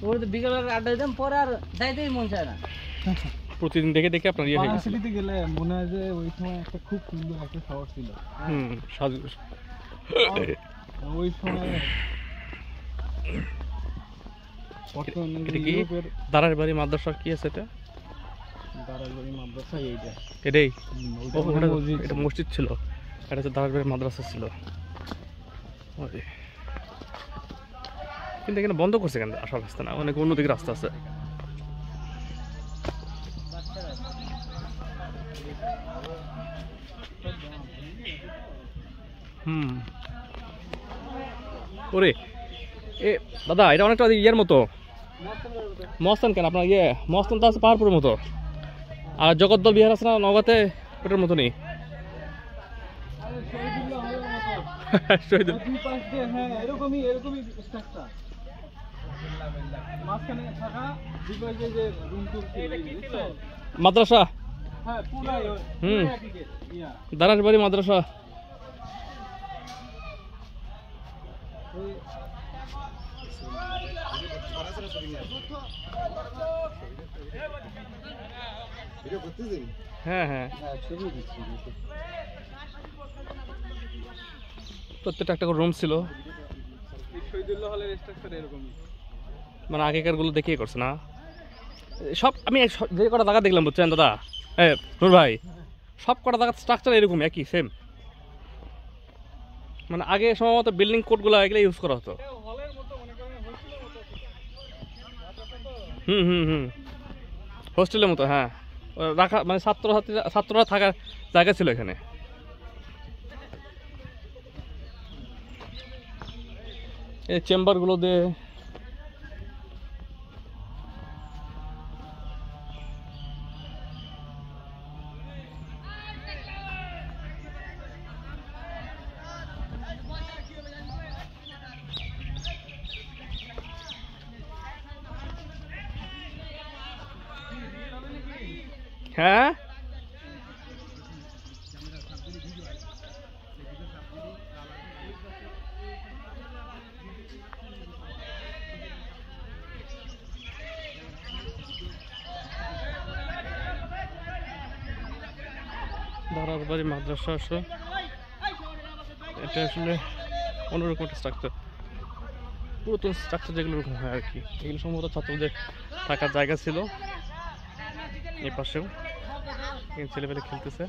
ওর তো বিকেলের আড্ডা দিতাম, পরে আর যাইতেই মন চায় না। প্রতিদিন দেখে দেখে আপনার ইয়ে হয়ে গেছে। সিটিতে গেলে মনে হয় যে ওই সময় একটা খুব সুন্দর একটা শহর ছিল। সাজু ওই সময় এটা কি দারার বাড়ি মাদ্রাসা কি আছে এটা? দারার বাড়ি মাদ্রাসা এইটা। এটাই এটা মসজিদ ছিল, এটা হচ্ছে দারার বাড়ি মাদ্রাসা ছিল। কিন্তু এখানে বন্ধ করছে কেন? আসার রাস্তা না, অনেক অন্যদিকে রাস্তা আছে। ওরে এ দাদা, এটা অনেকটা ইয়ের মতো মস্তান। কেন আপনার ইয়ে মস্তান তো আছে পাহাড়পুরের মতো, আর জগদ্দল বিহার আছে না নওগাঁতে, ওটার মতো নেই। মাদ্রাসা, দারার বাড়ি মাদ্রাসা। হ্যাঁ হ্যাঁ, প্রত্যেকটা একটা করে রুম ছিল। মানে আগেকার গুলো দেখিয়ে করছে না সব। আমি যে কটা জায়গা দেখলাম বুঝছেন দাদা, নূর ভাই, সব কটা জায়গার স্ট্রাকচার এরকম একই সেম। মানে আগে সম্ভবত বিল্ডিং কোডগুলো এগুলো ইউজ করা হতো। হোস্টেলের মতো, হ্যাঁ, রাখা মানে ছাত্ররা থাকার জায়গা ছিল এখানে। এই চেম্বারগুলো দিয়ে হ্যাঁ দারার বাড়ি মাদ্রাসা আসে। এটা আসলে অন্যরকম একটা স্ট্রাকচার, পুরাতন স্ট্রাকচার যেগুলো এরকম হয় আর কি। এগুলো সম্ভবত ছাত্রদের থাকার জায়গা ছিল। এই পাশেও ছেলেপেলে খেলতেছে।